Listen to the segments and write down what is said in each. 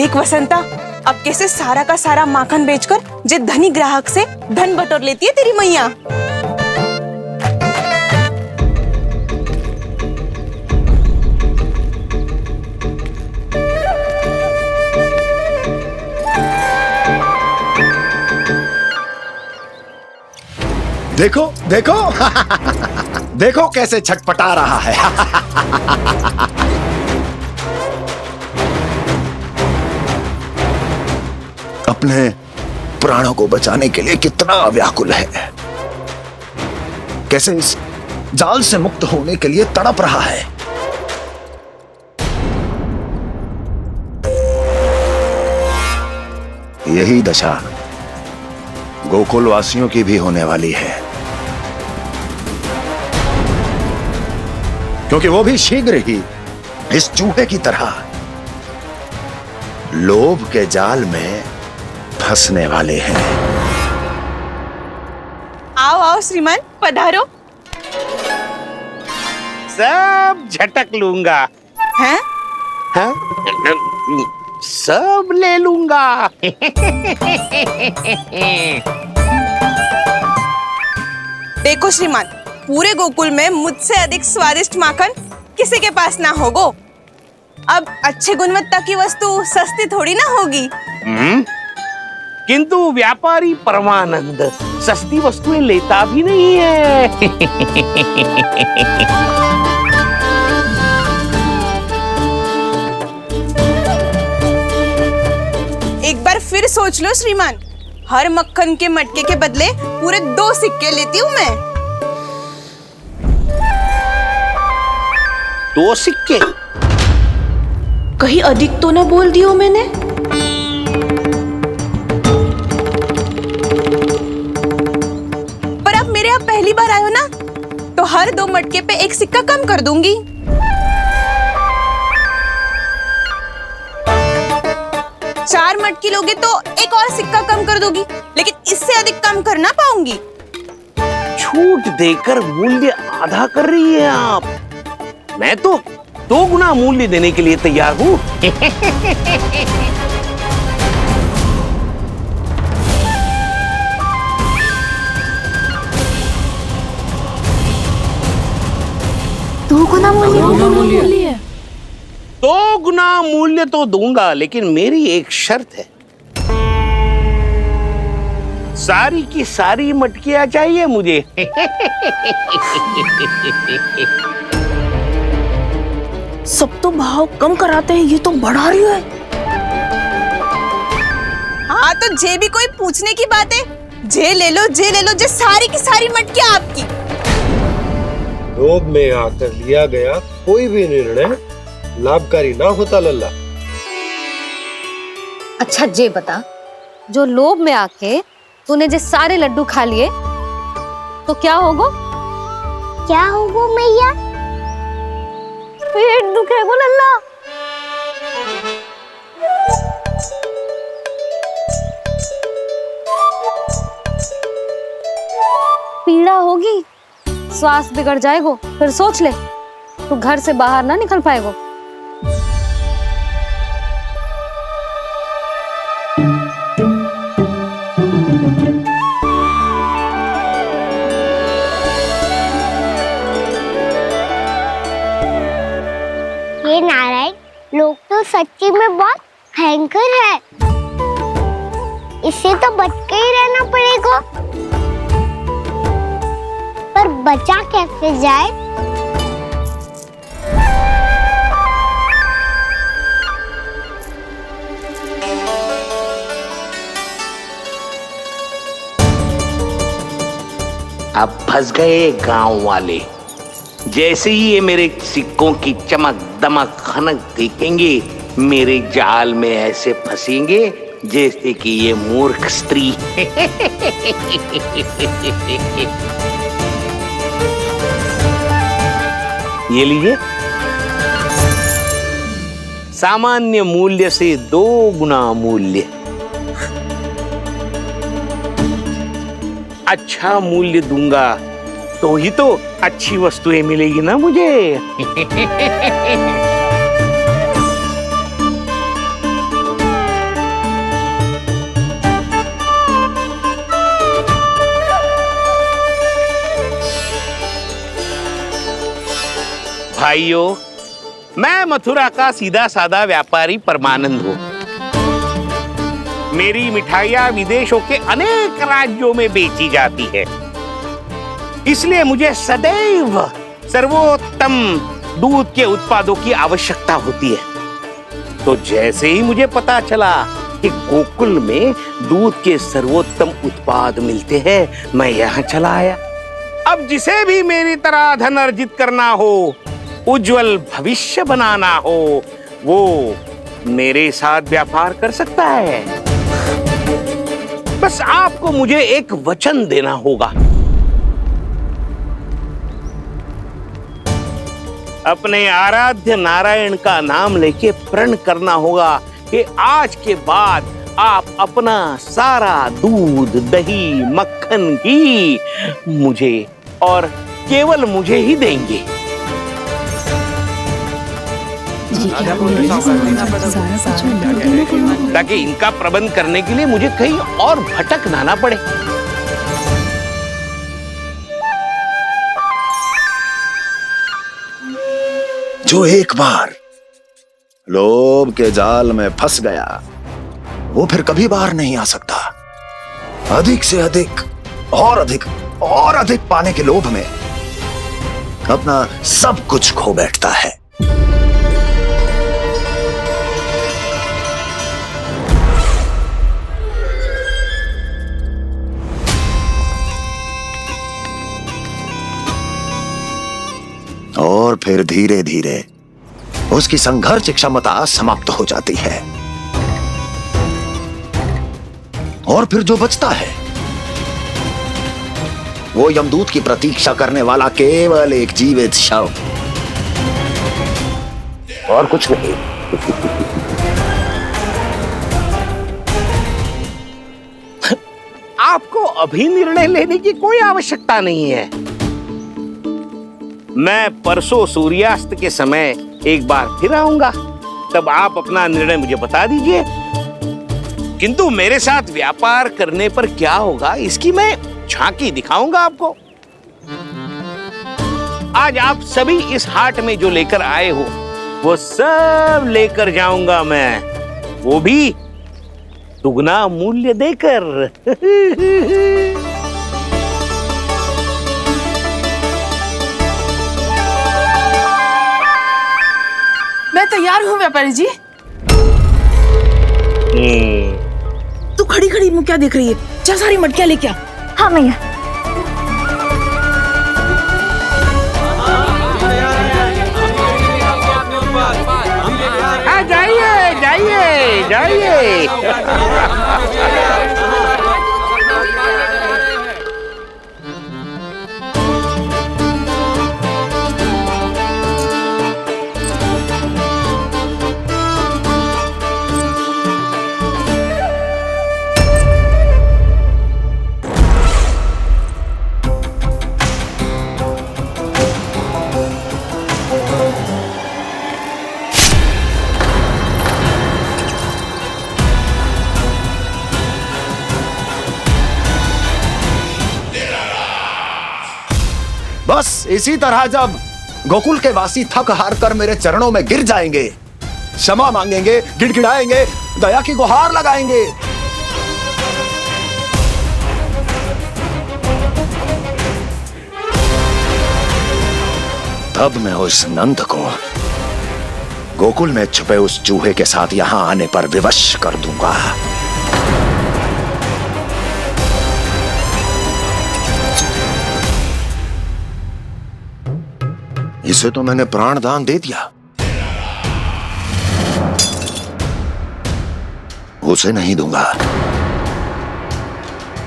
देख वसंता, अब कैसे सारा का सारा माखन बेचकर जे धनी ग्राहक से धन बटोर लेती है तेरी मैया। देखो देखो देखो कैसे छटपटा रहा है। अपने प्राणों को बचाने के लिए कितना व्याकुल है, कैसे इस जाल से मुक्त होने के लिए तड़प रहा है। यही दशा गोकुल वासियों की भी होने वाली है, क्योंकि वो भी शीघ्र ही इस चूहे की तरह लोभ के जाल में फंसने वाले हैं। आओ आओ श्रीमान, पधारो। सब झटक लूंगा। हैं? हाँ? सब ले लूंगा। देखो श्रीमान, पूरे गोकुल में मुझसे अधिक स्वादिष्ट माखन किसी के पास ना होगो। अब अच्छे गुणवत्ता की वस्तु सस्ती थोड़ी ना होगी। किंतु व्यापारी परमानंद सस्ती वस्तुएं लेता भी नहीं है। एक बार फिर सोच लो श्रीमान, हर मक्खन के मटके के बदले पूरे 2 सिक्के लेती हूँ मैं। 2 सिक्के? कहीं अधिक तो ना बोल दियो मैंने? पर आप मेरे यहाँ पहली बार आए हो ना, तो हर 2 मटके पे 1 सिक्का कम कर दूंगी। चार मटकी लोगे तो 1 और सिक्का कम कर दोगी, लेकिन इससे अधिक कम कर ना पाऊंगी। छूट देकर मूल्य आधा कर रही है आप। मैं तो 2 गुना मूल्य देने के लिए तैयार हूँ। दो गुना मूल्य? 2 गुना मूल्य तो दूंगा, लेकिन मेरी एक शर्त है। सारी की सारी मटकियां चाहिए मुझे। सब तो भाव कम कराते हैं, ये तो बढ़ा रही है। हाँ तो जे भी कोई पूछने की बात है, जे ले लो, जे सारी की सारी मटकियां आपकी। लोभ में आकर लिया गया कोई भी निर्णय लाभकारी ना होता लल्ला। अच्छा जे बता, जो लोभ में आके तूने जे सारे लड्डू खा लिए तो क्या होगा? क्या होगा मैया? पेट दुखेगा लल्ला। पीड़ा होगी, श्वास बिगड़ जाएगा, फिर सोच ले तू घर से बाहर ना निकल पाएगा। ये नारायण लोग तो सच्ची में बहुत भयंकर है, इससे तो बच के ही रहना पड़ेगा। पर बचा कैसे जाए? अब फंस गए गांव वाले। जैसे ही ये मेरे सिक्कों की चमक दमक खनक देखेंगे, मेरे जाल में ऐसे फंसेंगे जैसे कि ये मूर्ख स्त्री। ये लीजिए, सामान्य मूल्य से 2 गुना मूल्य। अच्छा मूल्य दूंगा तो ही तो अच्छी वस्तुएं मिलेगी ना मुझे। भाइयों, मैं मथुरा का सीधा साधा व्यापारी परमानंद हूँ। मेरी मिठाइयाँ विदेशों के अनेक राज्यों में बेची जाती है, इसलिए मुझे सदैव सर्वोत्तम दूध के उत्पादों की आवश्यकता होती है। तो जैसे ही मुझे पता चला कि गोकुल में दूध के सर्वोत्तम उत्पाद मिलते हैं, मैं यहाँ चला आया। अब जिसे भी मेरी तरह धन अर्जित करना हो, उज्जवल भविष्य बनाना हो, वो मेरे साथ व्यापार कर सकता है। बस आपको मुझे एक वचन देना होगा। अपने आराध्य नारायण का नाम लेके प्रण करना होगा कि आज के बाद आप अपना सारा दूध, दही, मक्खन, घी मुझे और केवल मुझे ही देंगे। ताकि इनका प्रबंध करने के लिए मुझे कहीं और भटकना ना पड़े। जो एक बार लोभ के जाल में फंस गया, वो फिर कभी बाहर नहीं आ सकता। अधिक से अधिक और अधिक और अधिक पाने के लोभ में अपना सब कुछ खो बैठता है। और फिर धीरे धीरे उसकी संघर्ष क्षमता समाप्त हो जाती है, और फिर जो बचता है वो यमदूत की प्रतीक्षा करने वाला केवल एक जीवित शव, और कुछ नहीं। आपको अभी निर्णय लेने की कोई आवश्यकता नहीं है। मैं परसों सूर्यास्त के समय एक बार फिर आऊंगा, तब आप अपना निर्णय मुझे बता दीजिए। किंतु मेरे साथ व्यापार करने पर क्या होगा, इसकी मैं झांकी दिखाऊंगा आपको। आज आप सभी इस हाट में जो लेकर आए हो, वो सब लेकर जाऊंगा मैं, वो भी दुगना मूल्य देकर। मैं तैयार हूँ व्यापारी जी। तू खड़ी खड़ी मुँह क्या देख रही है? चल सारी मटकियाँ लेके आ। हाँ मैया। जाइए जाइए जाइए। बस इसी तरह जब गोकुल के वासी थक हार कर मेरे चरणों में गिर जाएंगे, क्षमा मांगेंगे, गिड़गिड़ाएंगे, दया की गुहार लगाएंगे, तब मैं उस नंद को गोकुल में छुपे उस चूहे के साथ यहां आने पर विवश कर दूंगा। इसे तो मैंने प्राण दान दे दिया, उसे नहीं दूंगा।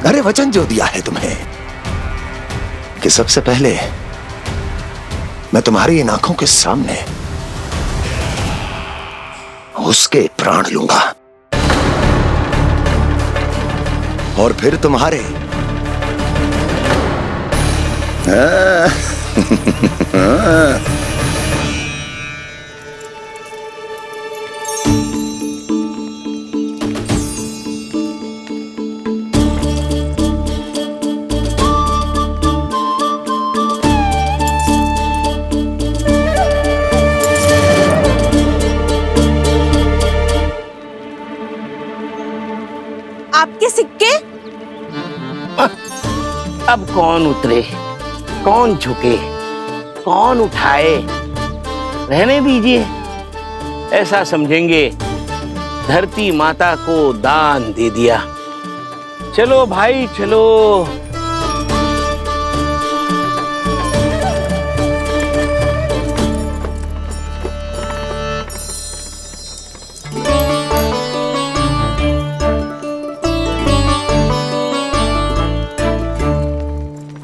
अरे वचन जो दिया है तुम्हें कि सबसे पहले मैं तुम्हारी इन आंखों के सामने उसके प्राण लूंगा, और फिर तुम्हारे। अब कौन उतरे, कौन झुके, कौन उठाए, रहने दीजिए। ऐसा समझेंगे धरती माता को दान दे दिया। चलो भाई चलो।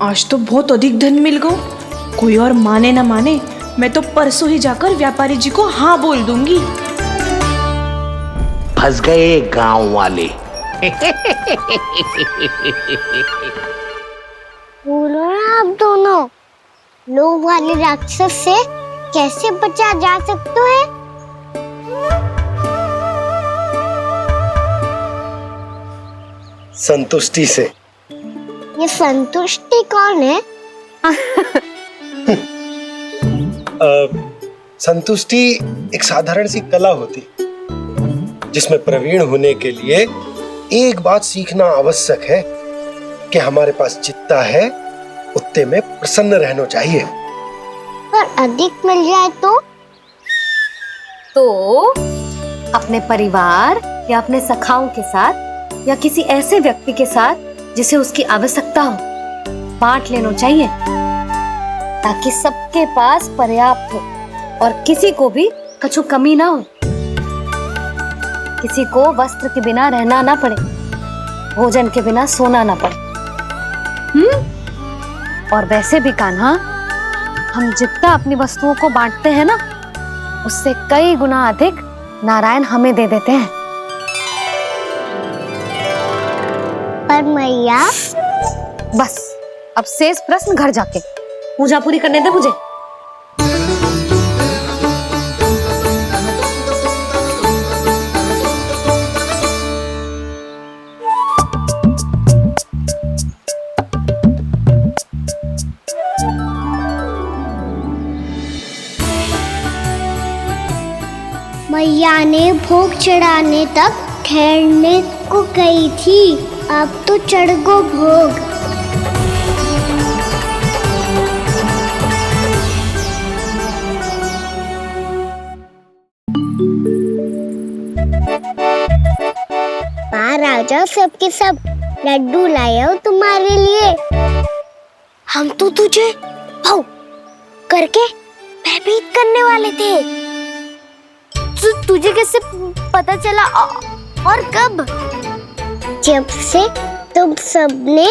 आज तो बहुत अधिक धन मिल गया। कोई और माने ना माने, मैं तो परसों ही जाकर व्यापारी जी को हाँ बोल दूंगी। फंस गए गांव वाले। बोलो ना आप दोनों, लोभ वाले राक्षस से कैसे बचा जा सकता है? संतुष्टि से। ये संतुष्टि कौन है? संतुष्टि एक साधारण सी कला होती जिसमें प्रवीण होने के लिए एक बात सीखना आवश्यक है कि हमारे पास जितना है उतने में प्रसन्न रहना चाहिए। पर अधिक मिल जाए तो अपने परिवार या अपने सखाओं के साथ या किसी ऐसे व्यक्ति के साथ जिसे उसकी आवश्यकता हो बांट लेना चाहिए, ताकि सबके पास पर्याप्त हो और किसी को भी कछु कमी ना हो, किसी को वस्त्र के बिना रहना ना पड़े, भोजन के बिना सोना ना पड़े। और वैसे भी कान्हा, हम जितना अपनी वस्तुओं को बांटते हैं ना, उससे कई गुना अधिक नारायण हमें दे देते हैं। पर मैया, बस अब शेष प्रश्न घर जाके पूजा पूरी करने दे मुझे। मैया ने भोग चढ़ाने तक ठहरने को कही थी, अब तो चढ़ गो भोग। बाहर आ जाओ, सबके सब लड्डू लाए हो तुम्हारे लिए। हम तो तुझे भाव करके भयभीत करने वाले थे। तुझे कैसे पता चला और कब? जब से तुम सबने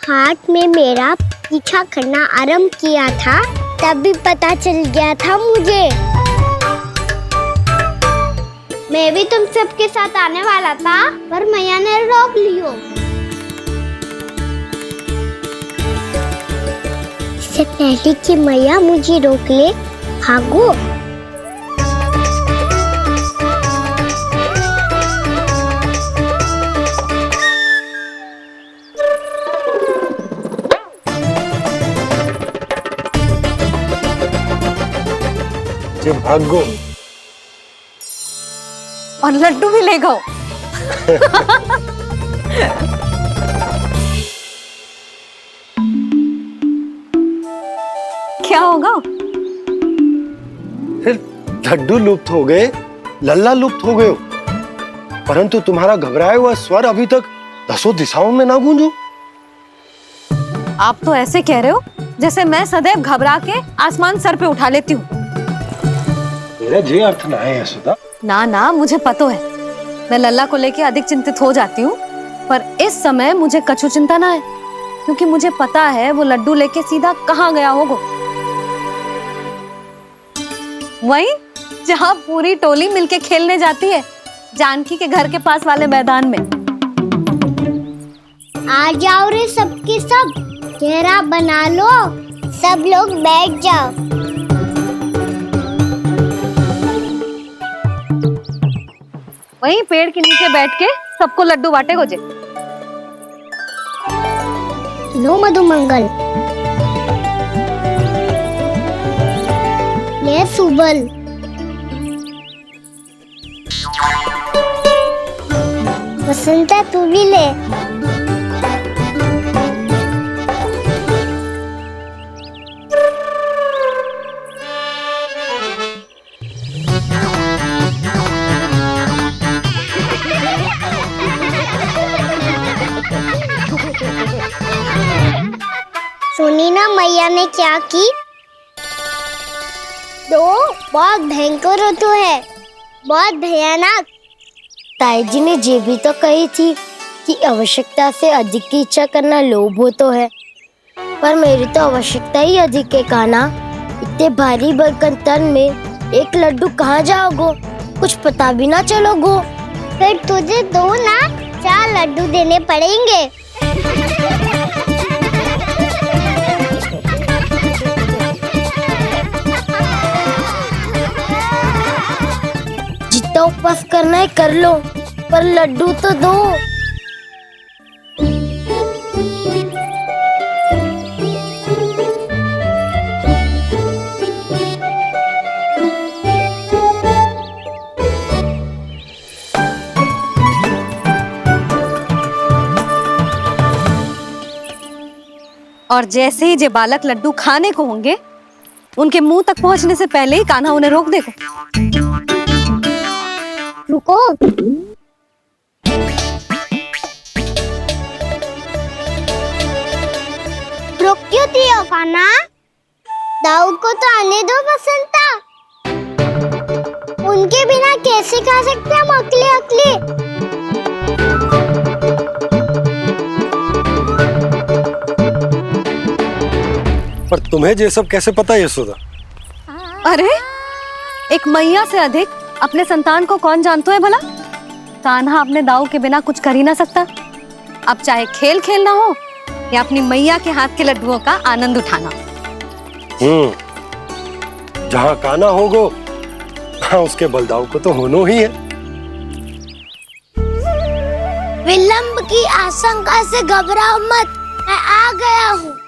हाथ में मेरा पीछा करना आरंभ किया था, तभी पता चल गया था मुझे। मैं भी तुम सबके साथ आने वाला था, पर मैया ने रोक लियो। इससे पहले कि मैया मुझे रोक ले, भागो। जे भागो और लड्डू भी ले गो। क्या होगा? फिर लड्डू लुप्त हो गए, लल्ला लुप्त हो गए, परंतु तुम्हारा घबराया हुआ स्वर अभी तक 10 दिशाओं में ना गूंजो। आप तो ऐसे कह रहे हो जैसे मैं सदैव घबरा के आसमान सर पे उठा लेती हूँ। मेरा ये अर्थ ना है यशोदा। ना ना, मुझे पता है, मैं लल्ला को लेके अधिक चिंतित हो जाती हूँ, पर इस समय मुझे कछु चिंता ना है, क्योंकि मुझे पता है वो लड्डू लेके सीधा कहाँ गया होगा। वहीं जहाँ पूरी टोली मिलके खेलने जाती है, जानकी के घर के पास वाले मैदान में। आ जाओ रे सबके सब, घेरा बना लो, सब लोग बैठ जाओ। वहीं पेड़ के नीचे बैठ के सबको लड्डू बांटे गोजे। लो मधुमंगल, ले सुबल, वसंता तू भी ले। क्या की? तो बहुत भयंकर हो तो है, बहुत भयानक। ताई जी ने ये भी तो कही थी कि आवश्यकता से अधिक की इच्छा करना लोभ हो तो है, पर मेरी तो आवश्यकता ही अधिक है कान्हा। इतने भारी बर्तन तन में एक लड्डू कहाँ जाओगो, कुछ पता भी ना चलोगो। फिर तुझे 2 ना 4 लड्डू देने पड़ेंगे। जितना उपवास करना है कर लो, पर लड्डू तो दो। और जैसे ही जे बालक लड्डू खाने को होंगे, उनके मुंह तक पहुंचने से पहले ही कान्हा उन्हें रोक देगा। रुको। रोक क्यों दिया कान्हा? दाऊ को तो आने दो बसंता। उनके बिना कैसे खा सकते हम अकेले अकेले? पर तुम्हें ये सब कैसे पता है यशोदा? अरे, एक मैया से अधिक अपने संतान को कौन जानता है भला? कान्हा अपने दाऊ के बिना कुछ कर ही ना सकता। अब चाहे खेल खेलना हो या अपनी मैया के हाथ के लड्डुओं का आनंद उठाना। जहाँ कान्हा होगो, हाँ उसके बलदाऊ को तो होना ही है। विलंब की आशंका से घबराओ मत, मैं आ गया हूँ।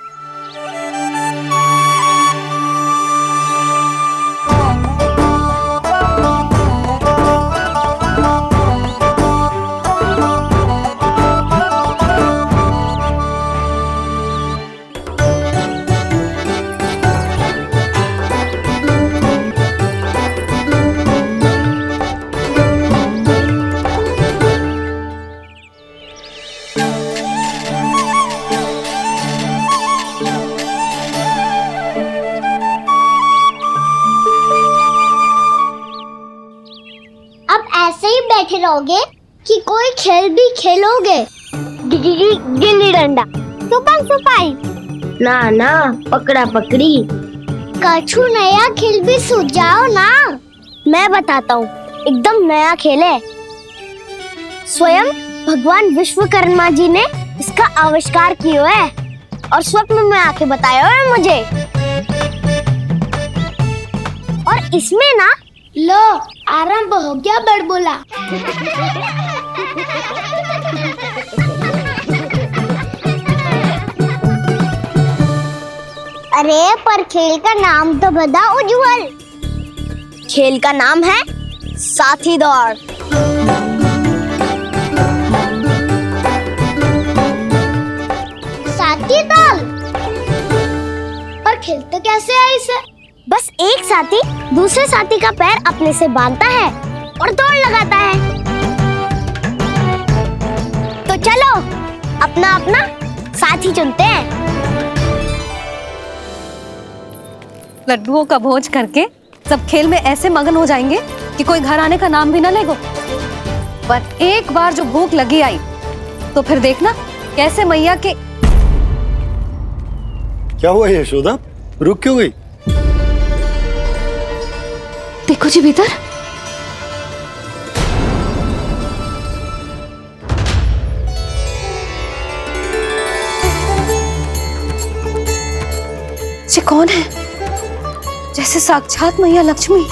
बैठे रहोगे कि कोई खेल भी खेलोगे? गिल्ली डंडा, छुपन छुपाई? ना ना, पकड़ा पकड़ी। कछु नया खेल भी सुझाओ ना। मैं बताता हूँ, एकदम नया खेल है। स्वयं भगवान विश्वकर्मा जी ने इसका आविष्कार किया है और स्वप्न में आके बताया है मुझे। और इसमें ना, लो आरंभ हो गया बड़बोला। अरे पर खेल का नाम तो बता उज्जवल। खेल का नाम है साथी दौड़। साथी दौड़? पर खेलते कैसे है इसे? बस एक साथी दूसरे साथी का पैर अपने से बांधता है और दौड़ लगाता है। तो चलो अपना अपना साथी चुनते हैं। लड्डुओं का भोज करके सब खेल में ऐसे मगन हो जाएंगे कि कोई घर आने का नाम भी ना लेगो। पर एक बार जो भूख लगी आई तो फिर देखना कैसे मैया के। क्या हुआ यशोदा, रुक क्यों गई? देखो जी भीतर। ये कौन है? जैसे साक्षात मैया लक्ष्मी।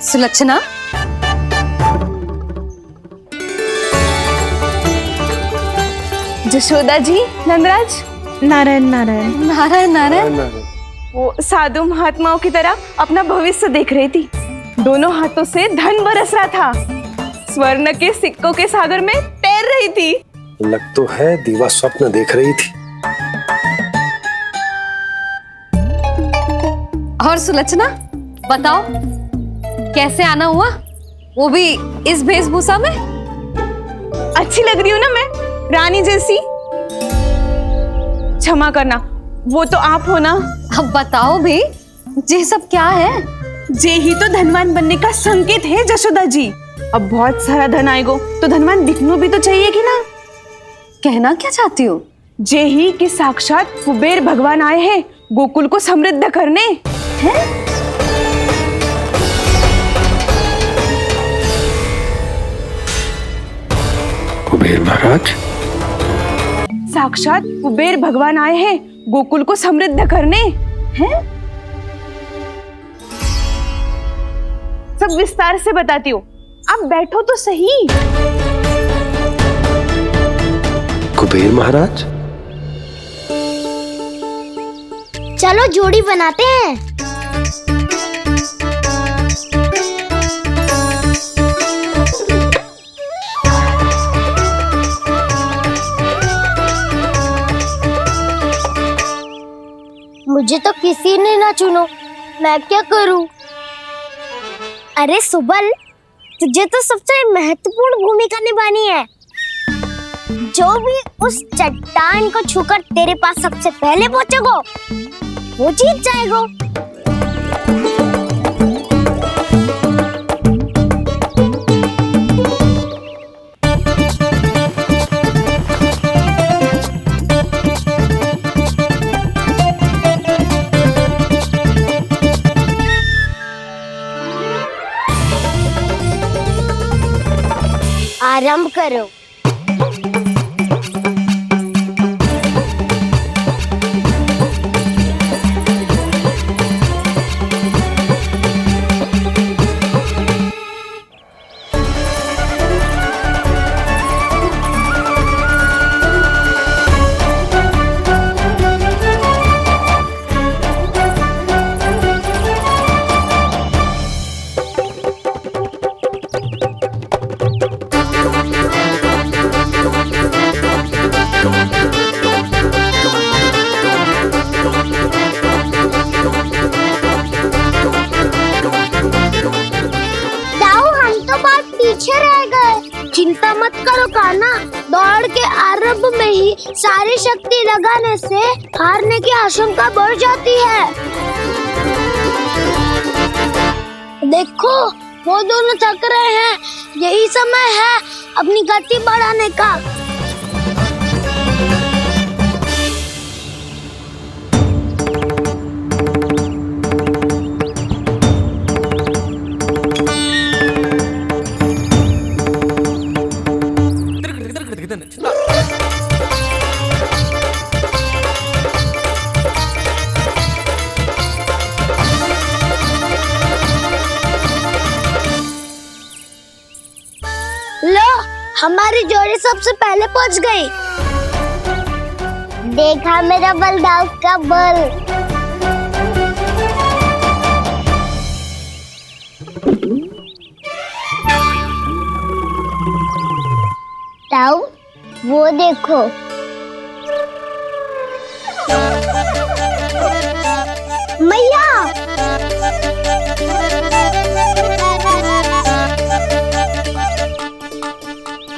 सुलक्षणा, जशोदा जी, नंदराज। नारायण नारायण। नारायण नारायण। वो साधु महात्माओं की तरह अपना भविष्य देख रही थी। दोनों हाथों से धन बरस रहा था, स्वर्ण के सिक्कों के सागर में तैर रही थी। लग तो है दीवा स्वप्न देख रही थी। और सुलक्षणा, बताओ कैसे आना हुआ, वो भी इस वेशभूषा में? अच्छी लग रही हूँ ना मैं, रानी जैसी? क्षमा करना, वो तो आप हो ना। अब बताओ भी, ये सब क्या है? जे ही तो धनवान बनने का संकेत है जशोदा जी। अब बहुत सारा धन आएगा तो धनवान दिखना भी तो चाहिए कि ना। कहना क्या चाहती हो? जे ही कि साक्षात कुबेर भगवान आए हैं गोकुल को समृद्ध करने। हैं? कुबेर महाराज? साक्षात कुबेर भगवान आए हैं गोकुल को समृद्ध करने। हैं? सब विस्तार से बताती हूँ, आप बैठो तो सही। कुबेर महाराज? चलो जोड़ी बनाते हैं। मुझे तो किसी ने ना चुनो, मैं क्या करूं? अरे सुबल, तुझे तो सबसे महत्वपूर्ण भूमिका निभानी है। जो भी उस चट्टान को छूकर तेरे पास सबसे पहले पहुंचेगा वो जीत जाएगा। आरंभ करो। चिंता मत करो कान्हा, दौड़ के आरंभ में ही सारी शक्ति लगाने से हारने की आशंका बढ़ जाती है। देखो वो दोनों थक रहे हैं, यही समय है अपनी गति बढ़ाने का। लो, हमारी जोड़ी सबसे पहले पहुंच गई। देखा मेरा बलदाव का बल। ताऊ, वो देखो। मैया,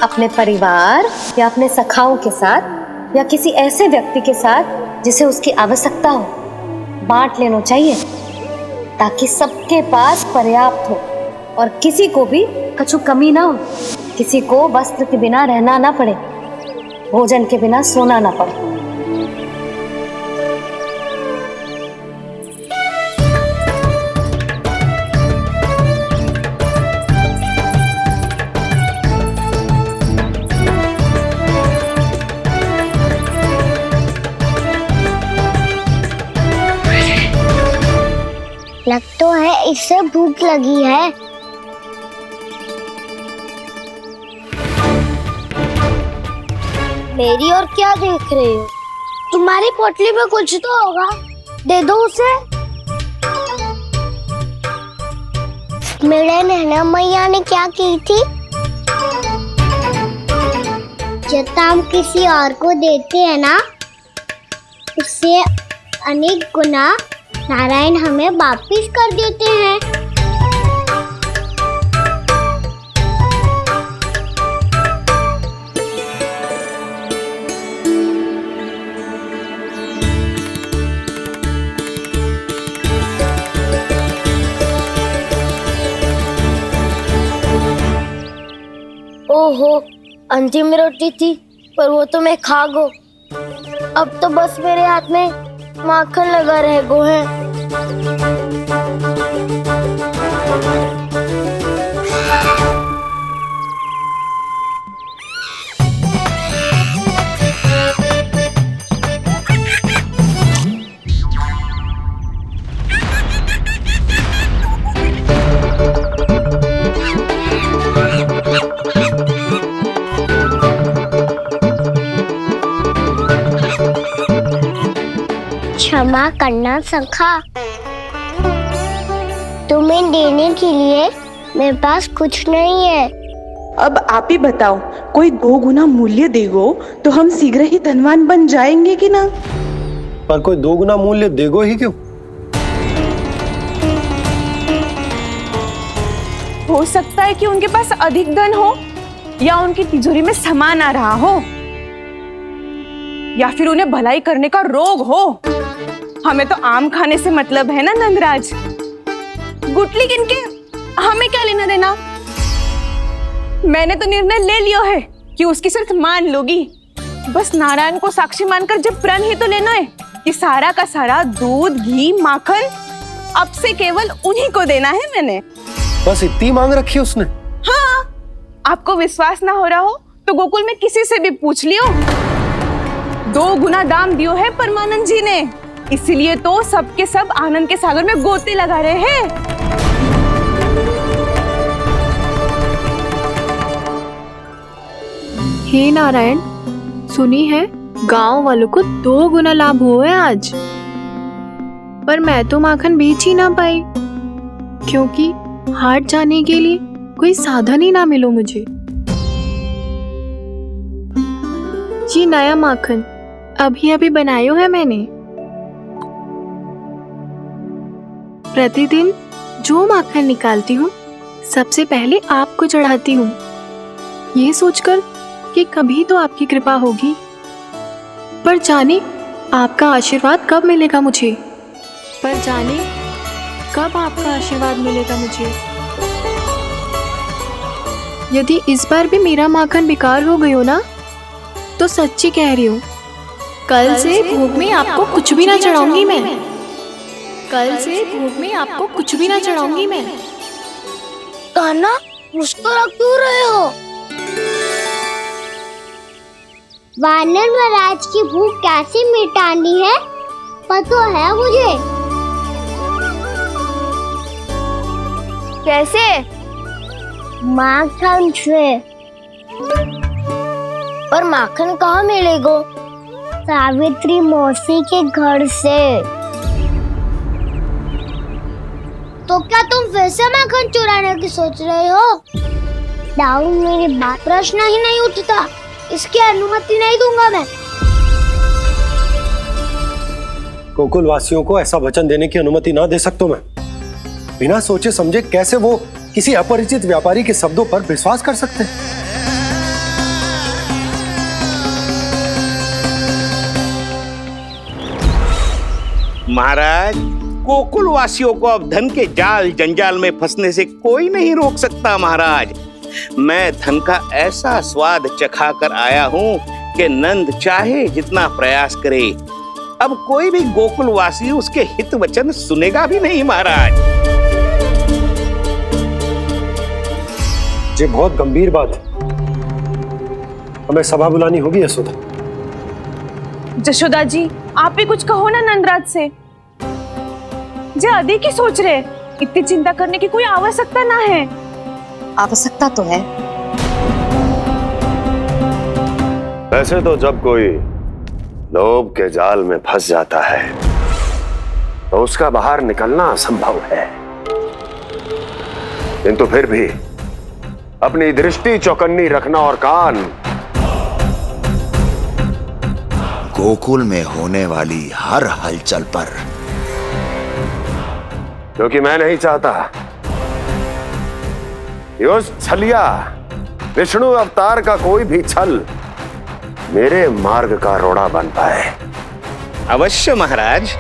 अपने परिवार या अपने सखाओं के साथ या किसी ऐसे व्यक्ति के साथ जिसे उसकी आवश्यकता हो, बांट लेना चाहिए ताकि सबके पास पर्याप्त हो और किसी को भी कछु कमी ना हो, किसी को वस्त्र के बिना रहना ना पड़े, भोजन के बिना सोना ना पड़े। लग तो है इससे भूख लगी है। मेरी और क्या देख रहे हो? तुम्हारी पोटली में कुछ तो होगा, दे दो उसे। मेरे नैना मैया ने क्या की थी? जितना हम किसी और को देते हैं ना, उससे अनेक गुना नारायण हमें वापिस कर देते हैं। ओहो, अंतिम रोटी थी पर वो तो मैं खा गो। अब तो बस मेरे हाथ में माखन लगा रह गो है। क्षमा करना सखा, तुम्हें देने के लिए मेरे पास कुछ नहीं है। अब आप ही बताओ, कोई 2 गुना मूल्य देगो तो हम शीघ्र ही धनवान बन जाएंगे कि ना? पर कोई 2 गुना मूल्य देगो ही क्यों? हो सकता है कि उनके पास अधिक धन हो, या उनकी तिजोरी में सामान आ रहा हो, या फिर उन्हें भलाई करने का रोग हो। हमें तो आम खाने से मतलब है ना नंदराज। गुटली किनके, हमें क्या लेना देना। मैंने तो निर्णय ले लिया है कि उसकी सिर्फ मान लोगी। बस नारायण को साक्षी मानकर जब प्रण ही तो लेना है कि सारा का सारा दूध घी माखन अब से केवल उन्हीं को देना है मैंने। बस इतनी मांग रखी उसने? हाँ, आपको विश्वास ना हो रहा हो तो गोकुल में किसी से भी पूछ लियो। 2 गुना दाम दियो है परमानंद जी ने, इसलिए तो सबके सब आनंद के सागर में गोते लगा रहे हैं। हे नारायण, सुनी है गांव वालों को 2 गुना लाभ हुआ है आज, पर मैं तो माखन बेच ही ना पाई क्योंकि हाट जाने के लिए कोई साधन ही ना मिलो मुझे। ये नया माखन अभी अभी बनायो है मैंने। प्रतिदिन जो माखन निकालती हूँ सबसे पहले आपको चढ़ाती हूँ, ये सोचकर कि कभी तो आपकी कृपा होगी। पर जाने आपका आशीर्वाद कब मिलेगा मुझे, पर जाने कब आपका आशीर्वाद मिलेगा मुझे। यदि इस बार भी मेरा माखन बेकार हो गयो ना, तो सच्ची कह रही हूँ, कल से भोग में आपको कुछ भी ना चढ़ाऊंगी मैं। कल से भोग में आपको कुछ भी ना चढ़ाऊंगी मैं। कान्हा, मुस्कुरा क्यों रहे हो? वानर महाराज की भूख कैसे मिटानी है पता है मुझे। कैसे? माखन से। पर माखन कहाँ मिलेगा? सावित्री मौसी के घर से। तो क्या तुम फिर से माखन चुराने की सोच रहे हो? दाऊ, मेरी बात प्रश्न ही नहीं उठता, इसकी अनुमति नहीं दूंगा मैं। गोकुल वासियों को ऐसा वचन देने की अनुमति ना दे सकता मैं। बिना सोचे समझे कैसे वो किसी अपरिचित व्यापारी के शब्दों पर विश्वास कर सकते हैं? महाराज, गोकुल वासियों को अब धन के जाल जंजाल में फंसने से कोई नहीं रोक सकता। महाराज, मैं धन का ऐसा स्वाद चखा कर आया हूँ कि नंद चाहे जितना प्रयास करे, अब कोई भी गोकुल वासी उसके हित वचन सुनेगा भी नहीं। महाराज, ये बहुत गंभीर बात है, हमें सभा बुलानी होगी यशोदा। जशोदा जी, आप भी कुछ कहो ना नंदराज से। जे अधिक ही सोच रहे, इतनी चिंता करने की कोई आवश्यकता ना है। आवश्यकता तो है। वैसे तो जब कोई लोभ के जाल में फंस जाता है तो उसका बाहर निकलना असंभव है। किंतु फिर भी अपनी दृष्टि चौकन्नी रखना और कान गोकुल में होने वाली हर हलचल पर, क्योंकि मैं नहीं चाहता कि उस छलिया विष्णु अवतार का कोई भी छल मेरे मार्ग का रोड़ा बन पाए। अवश्य महाराज।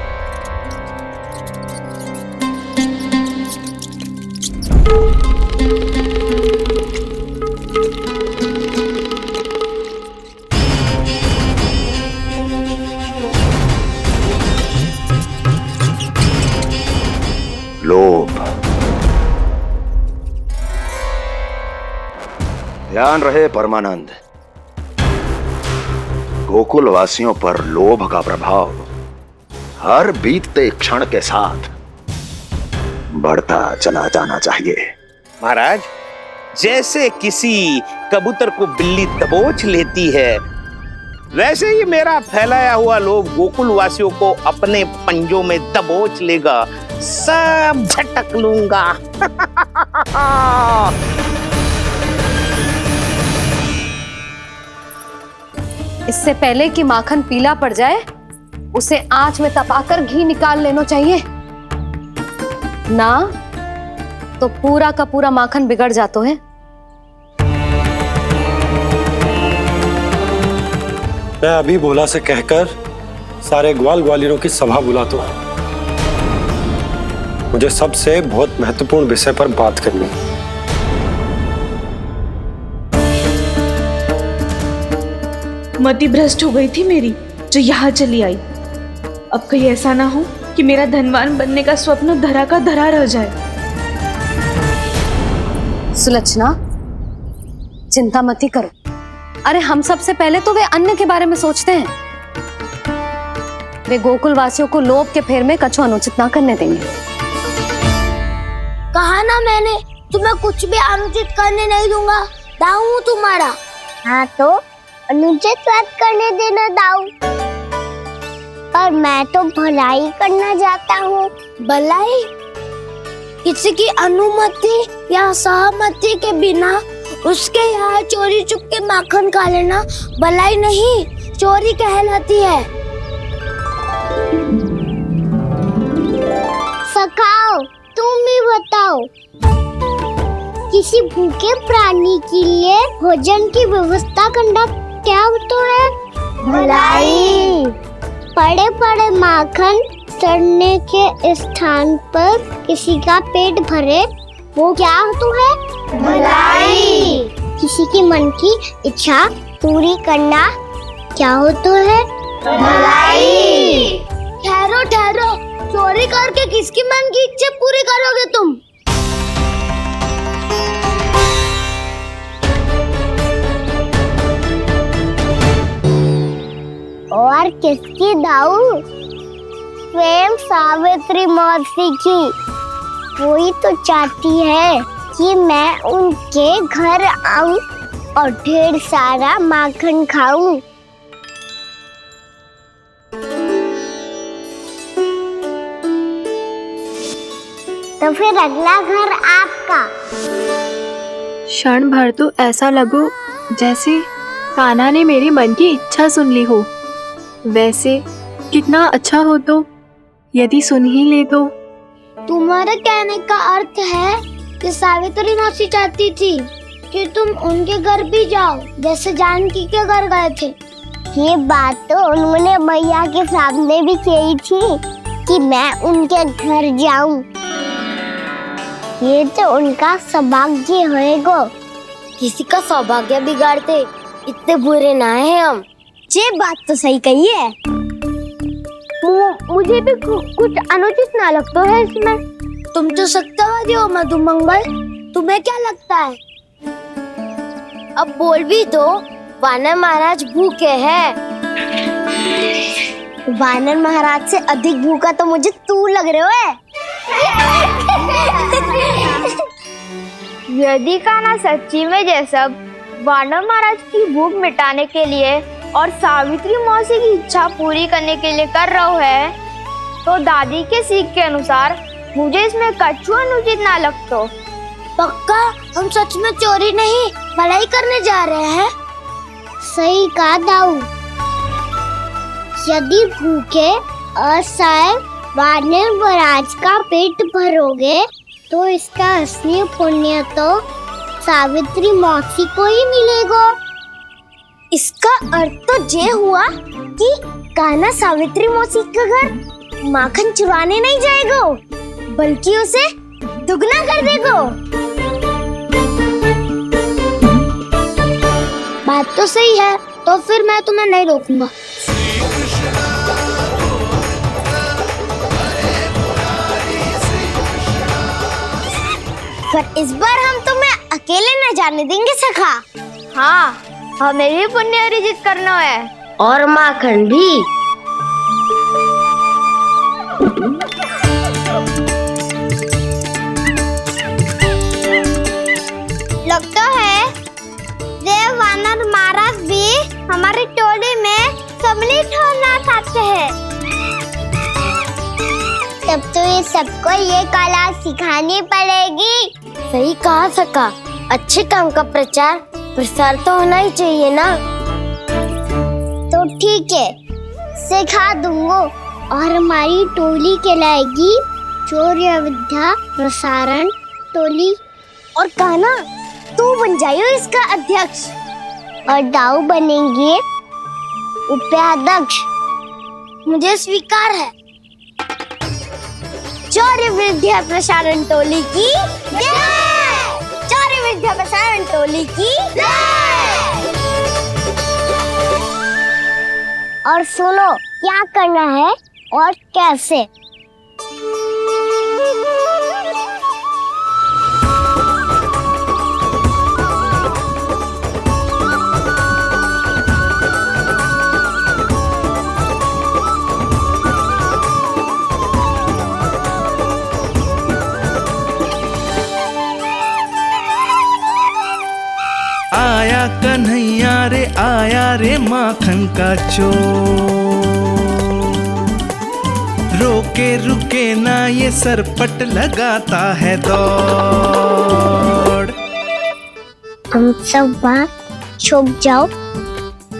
लोभ। ध्यान रहे परमानंद, गोकुल वासियों पर लोभ का प्रभाव हर बीतते क्षण के साथ बढ़ता चला जाना चाहिए। महाराज, जैसे किसी कबूतर को बिल्ली दबोच लेती है, वैसे ही मेरा फैलाया हुआ लोभ गोकुल वासियों को अपने पंजों में दबोच लेगा। सब झटक लूंगा। इससे पहले कि माखन पीला पड़ जाए, उसे आंच में तपाकर घी निकाल लेना चाहिए ना, तो पूरा का पूरा माखन बिगड़ जाता है। मैं अभी भोला से कहकर सारे ग्वाल ग्वालियरों की सभा बुलाता हूं। मुझे सबसे बहुत महत्वपूर्ण विषय पर बात करनी है। मति भ्रष्ट हो गई थी मेरी, जो यहाँ चली आई। अब कहीं ऐसा ना हो कि मेरा धनवान बनने का स्वप्न धरा का धरा रह जाए। सुलक्षणा, चिंता मत ही करो। अरे हम सबसे पहले तो वे अन्न के बारे में सोचते हैं। वे गोकुल वासियों को लोभ के फेर में कछु अनुचित ना करने देंगे। कहा ना मैंने, तुम्हें कुछ भी अनुचित करने नहीं दूंगा। दाऊ हूँ तुम्हारा। हाँ तो अनुचित बात करने देना दाऊ, पर मैं तो भलाई करना चाहता हूँ। भलाई? किसी की अनुमति या सहमति के बिना उसके यहाँ चोरी चुप के माखन खा लेना भलाई नहीं, चोरी कहलाती है। सखाओ, तुम ही बताओ, किसी भूखे प्राणी के लिए भोजन की व्यवस्था करना क्या होता है? भलाई। पड़े पड़े माखन सड़ने के स्थान पर किसी का पेट भरे, वो क्या होता है? भलाई। किसी के मन की इच्छा पूरी करना क्या होता है? भलाई। ठहरो ठहरो, चोरी करके किसकी मन की इच्छा पूरी करोगे तुम? और किसकी दाऊ? स्वयं सावित्री मौसी की। वही तो चाहती है कि मैं उनके घर आऊं और ढेर सारा माखन खाऊं। तो फिर अगला घर आपका। क्षण भर तो ऐसा लगो जैसे कान्हा ने मेरे मन की इच्छा सुन ली हो। वैसे कितना अच्छा हो तो यदि सुन ही ले तो। तुम्हारे कहने का अर्थ है कि सावित्री मौसी चाहती थी कि तुम उनके घर भी जाओ, जैसे जानकी के घर गए थे। ये बात तो उन्होंने मैया के सामने भी कही थी कि मैं उनके घर जाऊं। ये तो उनका सौभाग्य होएगा। किसी का सौभाग्य बिगाड़ते इतने बुरे ना है हम। ये बात तो सही कही है। मुझे भी कुछ अनुचित ना लगता है इसमें। तुम तो सत्यवादी हो मधुमंगल, तुम्हें क्या लगता है? अब बोल भी दो, वानर महाराज भूखे हैं। वानर महाराज से अधिक भूखा तो मुझे तू लग रहे हो। यदि कान्हा सच्ची में जैसा वानर महाराज की भूख मिटाने के लिए और सावित्री मौसी की इच्छा पूरी करने के लिए कर रहा है, तो दादी के सीख के अनुसार मुझे इसमें कछु अनुचित ना लगता। पक्का हम सच में चोरी नहीं भलाई करने जा रहे हैं? सही कहा दाऊ। यदि भूखे असहाय वानर महाराज का पेट भरोगे तो इसका असली पुण्य तो सावित्री मौसी को ही मिलेगा। इसका अर्थ तो ये हुआ कि कान्हा सावित्री मौसी का घर माखन चुराने नहीं जाएगा, बल्कि उसे दुगना कर देगा। बात तो सही है, तो फिर मैं तुम्हें नहीं रोकूंगा। पर इस बार हम तुम्हें अकेले न जाने देंगे सखा। हाँ, हमें भी पुण्य अर्जित करना है और माखन भी। लगता है देव वानर महाराज भी हमारी टोली में सम्मिलित होना चाहते हैं। तब तो ये सबको ये कला सिखानी पड़ेगी। सही कहा सका। अच्छे काम का प्रचार प्रसार तो होना ही चाहिए ना। तो ठीक है, सिखा दूंगा और हमारी टोली कहलाएगी चौर्य विद्या प्रसारण टोली। और कान्हा तू बन जाइयो इसका अध्यक्ष और दाऊ बनेंगे उपाध्यक्ष। मुझे स्वीकार है। चौर्य विद्या प्रसारण टोली की जय! चौर्य विद्या प्रसारण टोली की जय! और सुनो क्या करना है और कैसे। आया कन्हैया रे आया रे माखन का चोर, रोके रुके ना ये सरपट लगाता है दौड़। तुम सब बाहर छुप जाओ,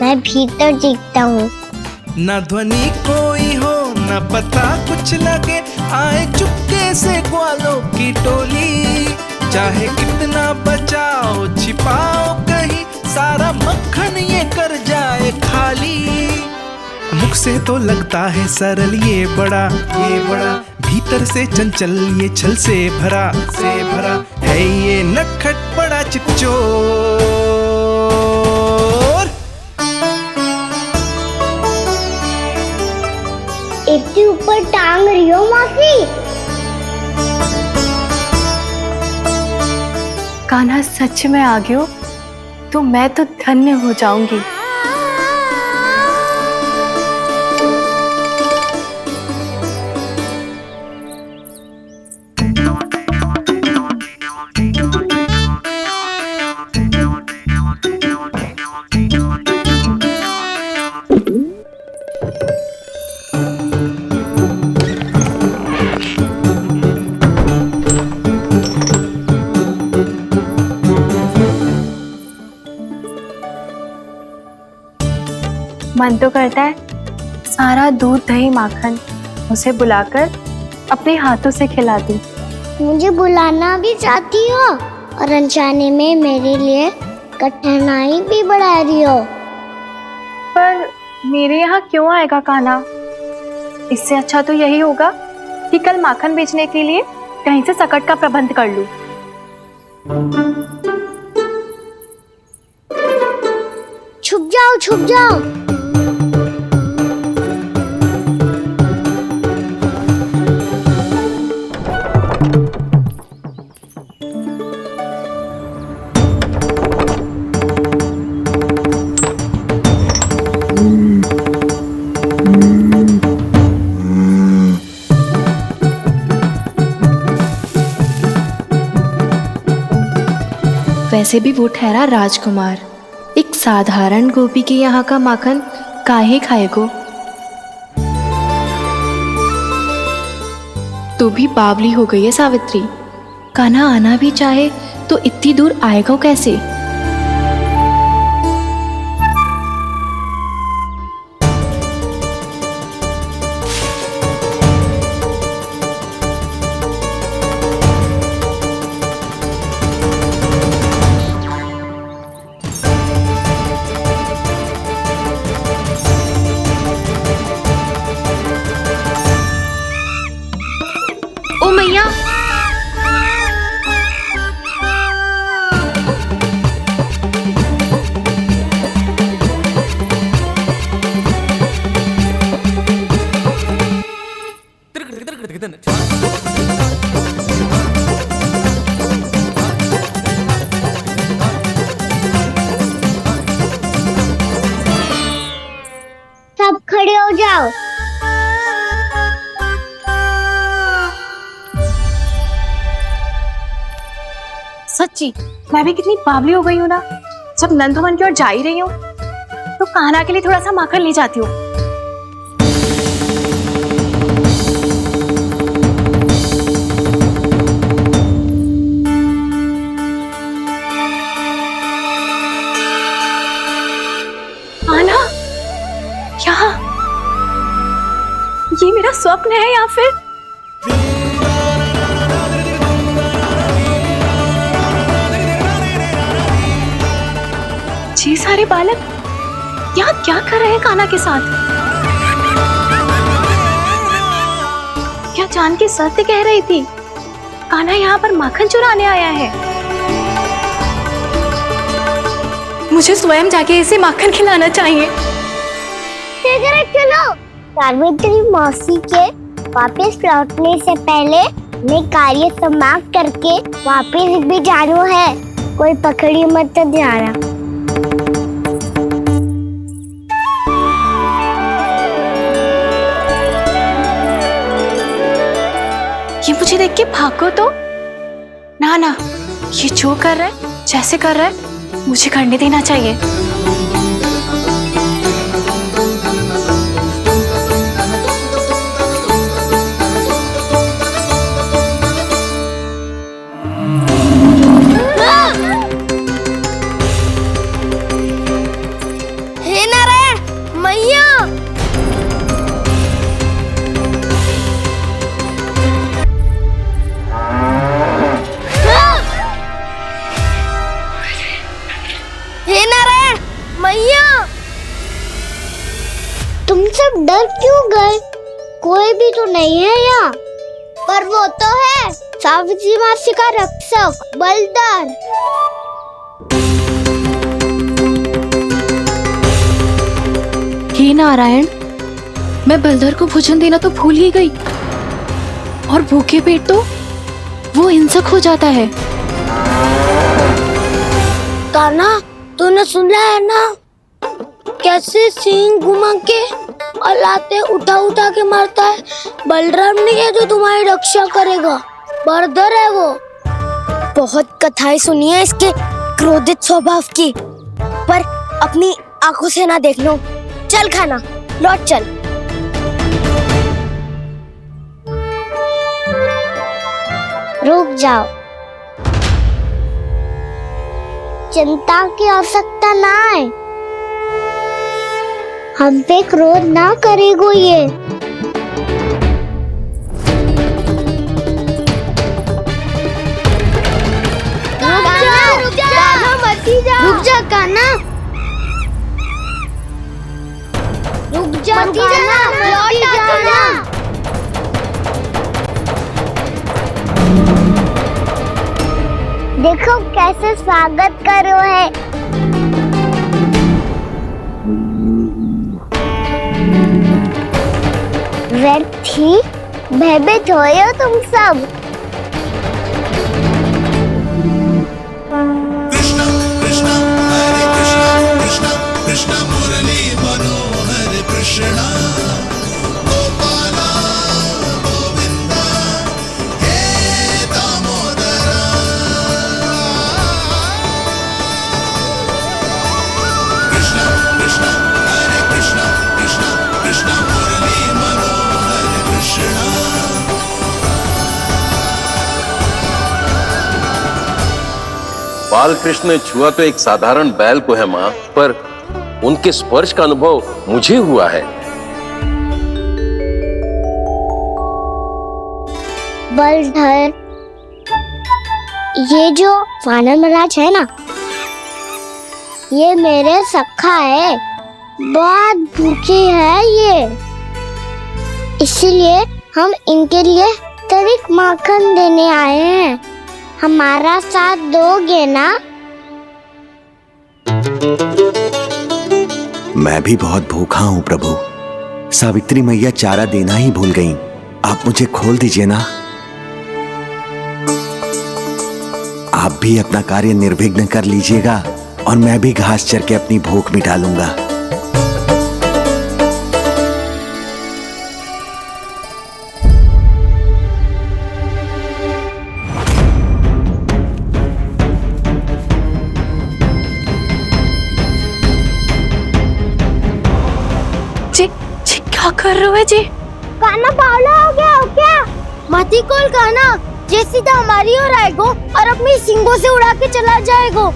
मैं भीतर देखता हूँ। न ध्वनि कोई हो न पता कुछ लगे, आए चुपके से ग्वालों की टोली। चाहे कितना बचाओ छिपाओ कहीं, सारा मक्खन ये कर जाए खाली। मुख से तो लगता है सरल ये बड़ा भीतर से चंचल ये छल से भरा है ये नटखट बड़ा चिपचोर। इतने ऊपर टांग रही हो मौसी। कान्हा सच में आ गयो तो मैं तो धन्य हो जाऊंगी। मन तो करता है सारा दूध दही माखन उसे बुलाकर अपने हाथों से खिला दूं। मुझे बुलाना भी चाहती हो और अनजाने में मेरे लिए कठिनाई भी बढ़ा रही हो। पर मेरे यहाँ क्यों आएगा कान्हा? इससे अच्छा तो यही होगा कि कल माखन बेचने के लिए कहीं से सकट का प्रबंध कर लूं। छुप जाओ छुप जाओ। वैसे भी वो ठहरा राजकुमार, एक साधारण गोपी के यहाँ का माखन काहे खाएगो। तू भी बावली हो गई है सावित्री, कान्हा आना भी चाहे तो इतनी दूर आएगा कैसे? ओ मैया, सब खड़े हो जाओ। सच्ची मैं भी कितनी बावली हो गई हूँ ना। जब नंदवन की ओर जा ही रही हूँ तो कान्हा के लिए थोड़ा सा माखन ले जाती हूँ। कान्हा, क्या ये मेरा स्वप्न है या फिर ये सारे बालक यहाँ क्या कर रहे हैं कान्हा के साथ? क्या जानकी सत्य कह रही थी? कान्हा यहाँ पर माखन चुराने आया है। मुझे स्वयं जाके इसे माखन खिलाना चाहिए। चलो, सावित्री मौसी के वापस लौटने से पहले मैं कार्य समाप्त करके वापस भी जाना है। कोई पकड़ी मत जाना। ये मुझे देख के भागो तो ना ना, ये जो कर रहा है, जैसे कर रहा है, मुझे करने देना चाहिए। हे नारायण मैया, तुम सब डर क्यों गए? कोई भी तो नहीं है यहाँ। पर वो तो है, सावित्री मासी का रक्षक बलदार। हे नारायण, मैं बलधर को भोजन देना तो भूल ही गई, और भूखे पेट तो वो हिंसक हो जाता है। कान्हा, तूने सुना है ना कैसे सींग घुमा के और लाते उठा उठा के मारता है? बलराम नहीं है जो तुम्हारी रक्षा करेगा, बलधर है वो। बहुत कथाएं सुनी है इसके क्रोधित स्वभाव की, पर अपनी आंखों से ना देख लो। चल खाना, लौट चल। रुक जाओ, चिंता की आवश्यकता ना है। हम पे क्रोध ना करेगो ये। रुक जा कान्हा, रुक जा कान्हा, लौट जाना। देखो कैसे स्वागत करो है। व्यर्थ ही भयभीत हो तुम सब। बालकृष्ण ने छुआ तो एक साधारण बैल को है माँ, पर उनके स्पर्श का अनुभव मुझे हुआ है। बलधर, ये जो वानर महाराज है ना, ये मेरे सखा है, बहुत भूखे हैं ये, इसलिए हम इनके लिए तनिक माखन देने आए हैं। हमारा साथ दोगे ना? मैं भी बहुत भूखा हूँ प्रभु। सावित्री मैया चारा देना ही भूल गईं। आप मुझे खोल दीजिए ना। आप भी अपना कार्य निर्विघ्न कर लीजिएगा और मैं भी घास चर के अपनी भूख मिटा लूंगा। जी क्या कर रहे हो जी? काना बावला हो गया हो क्या? मती कोल काना, जे सीधा हमारी ओर आएगो और अपनी सींगों से उड़ा के चला जाएगो।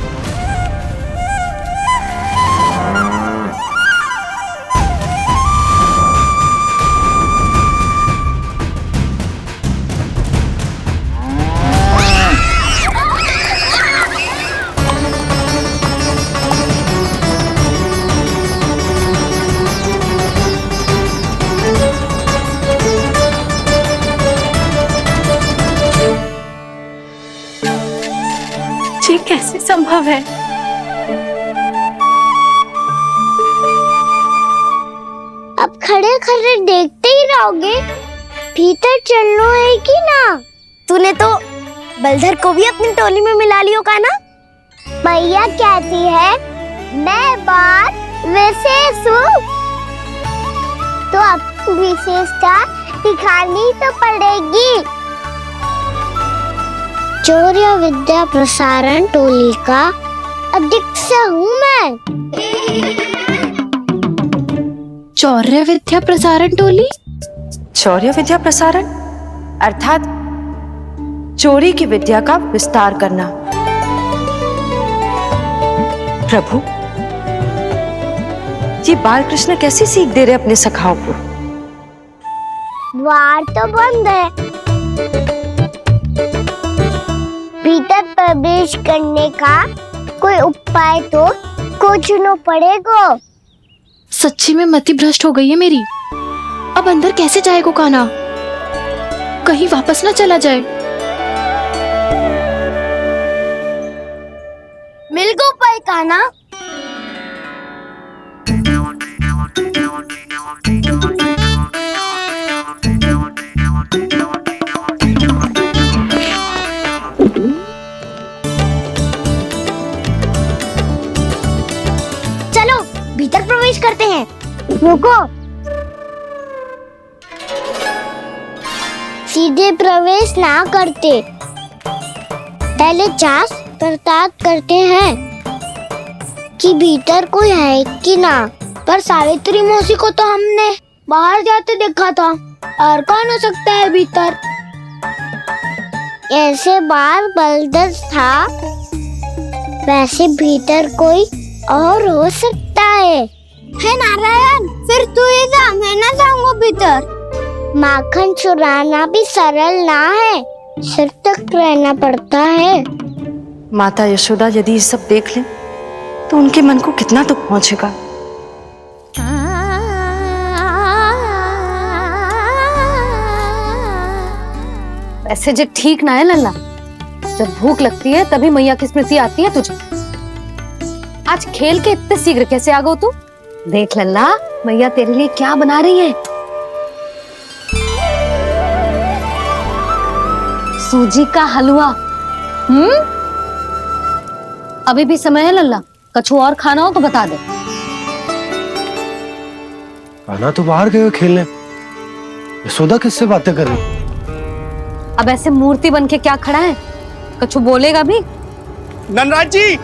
ये कैसे संभव है? अब खड़े खड़े देखते ही रहोगे? भीतर चलना है कि ना? तूने तो बलधर को भी अपनी टोली में मिला लियो का ना? मैया कहती है मैं बात विशेष हूँ, तो अब विशेषता दिखानी तो पड़ेगी। चौर्य विद्या प्रसारण टोली का अध्यक्ष हूँ मैं। चौर्य विद्या प्रसारण टोली? चौर्य विद्या प्रसारण अर्थात चोरी की विद्या का विस्तार करना। प्रभु, ये बालकृष्ण कैसी सीख दे रहे अपने सखाओं को? द्वार तो बंद है, भीतर प्रवेश करने का कोई उपाय तो खोजना पड़ेगा। सच्ची में मति भ्रष्ट हो गई है मेरी। अब अंदर कैसे जाएगा काना? कहीं वापस ना चला जाए। मिल गो पाए काना। चलो भीतर प्रवेश करते हैं। रुको, सीधे प्रवेश ना करते, पहले जांच पड़ताल करते हैं कि भीतर कोई है कि ना। पर सावित्री मौसी को तो हमने बाहर जाते देखा था, और कौन हो सकता है भीतर? ऐसे बार बलदर था, वैसे भीतर कोई और हो सकता है नारायण? फिर तू ही जा, मैं ना जाऊंगा भीतर। माखन चुराना भी सरल ना है, सिर तक रहना पड़ता है। माता यशोदा यदि ये सब देख लें तो उनके मन को कितना दुख पहुंचेगा। ऐसे जो ठीक ना है लल्ला, जब भूख लगती है तभी मैया की स्मृति आती है तुझे। आज खेल के इतने शीघ्र कैसे आ गो तू? देख लल्ला, मैया तेरे लिए क्या बना रही है। सूजी का हलवा। अभी भी समय है लल्ला, कछु और खाना हो तो बता दे। कान्हा तो बाहर गए खेलने, यशोदा किससे बातें कर रही? अब ऐसे मूर्ति बन के क्या खड़ा है? कछु बोलेगा भी? ननराज जी,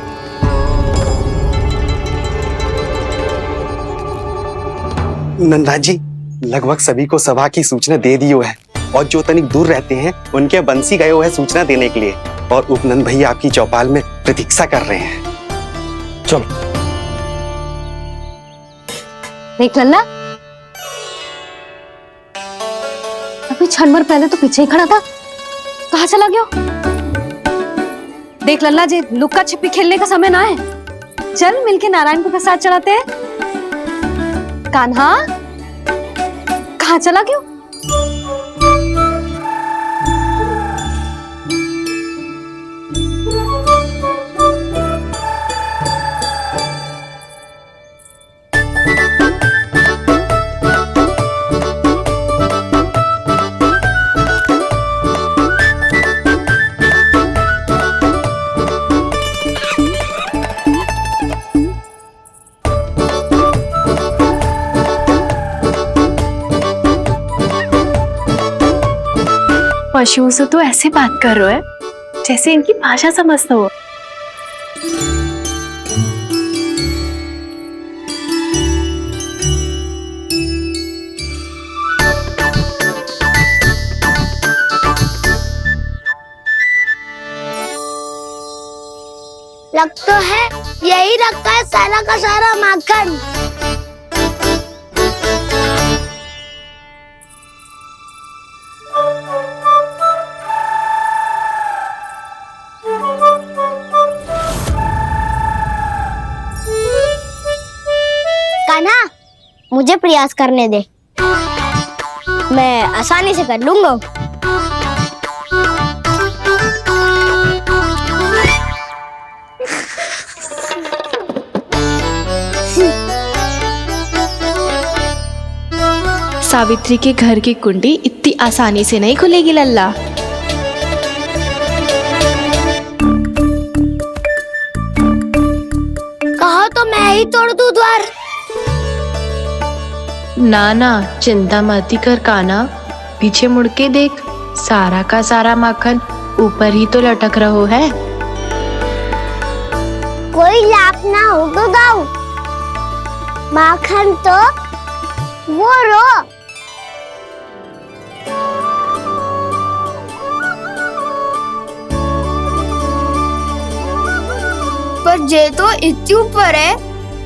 ननराज जी, लगभग सभी को सभा की सूचना दे दी है, और जो तनिक दूर रहते हैं उनके बंसी गए है सूचना देने के लिए। और उपनंद भैया आपकी चौपाल में प्रतीक्षा कर रहे हैं। चलो। देख लल्ला, अभी क्षण भर पहले तो पीछे ही खड़ा था, कहाँ चला गया? देख लल्ला जी, लुक्का छिपी खेलने का समय ना है। चल मिलके नारायण को प्रसाद चढ़ाते हैं। कान्हा, कहाँ चला गया? पशुओं से तो ऐसे बात कर रहे हो जैसे इनकी भाषा समझता हो। लग तो है यही रखा है सारा का सारा माखन। कान्हा, मुझे प्रयास करने दे, मैं आसानी से कर लूंगा। सावित्री के घर की कुंडी इतनी आसानी से नहीं खुलेगी लल्ला। कहो तो मैं ही तोड़ दूं द्वार। ना ना, चिंता मत कर कान्हा, पीछे मुड़ के देख, सारा का सारा माखन ऊपर ही तो लटक रहो है। कोई लाभ ना होगा गाँव, माखन तो वो रो। पर जे तो इतनी ऊपर है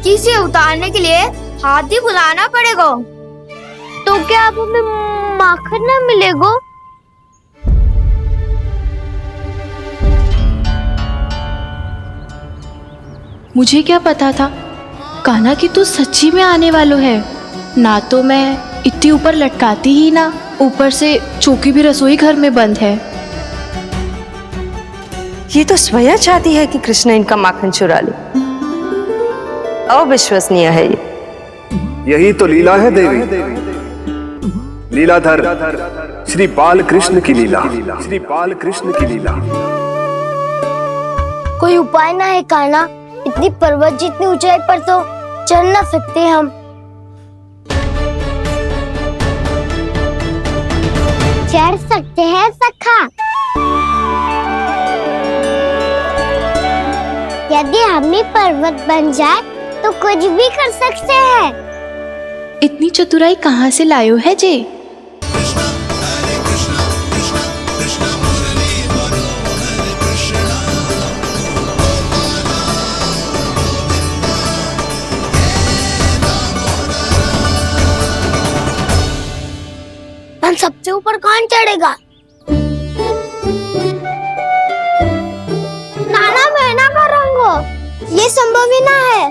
कि इसे उतारने के लिए हाथी बुलाना पड़ेगा। तो क्या अब हमें माखन न मिलेगा? मुझे क्या पता था कान्हा कि तू सच्ची में आने वालो है। ना तो मैं इतनी ऊपर लटकाती ही ना, ऊपर से चौकी भी रसोई घर में बंद है। ये तो स्वयं चाहती है कि कृष्ण इनका माखन चुरा ले। अविश्वसनीय है ये। यही तो लीला है देवी, लीलाधर श्री बाल कृष्ण की लीला, श्री बाल कृष्ण की लीला। कोई उपाय ना है कान्हा? इतनी पर्वत जितनी ऊंचाई पर तो चढ़ ना सकते हम। चढ़ सकते हैं सखा, यदि हम ही पर्वत बन जाए तो कुछ भी कर सकते हैं। इतनी चतुराई कहाँ से लायो है जे? हम सबसे ऊपर कौन चढ़ेगा? नाना, मैं ना करूँगा, ये संभव ही ना है,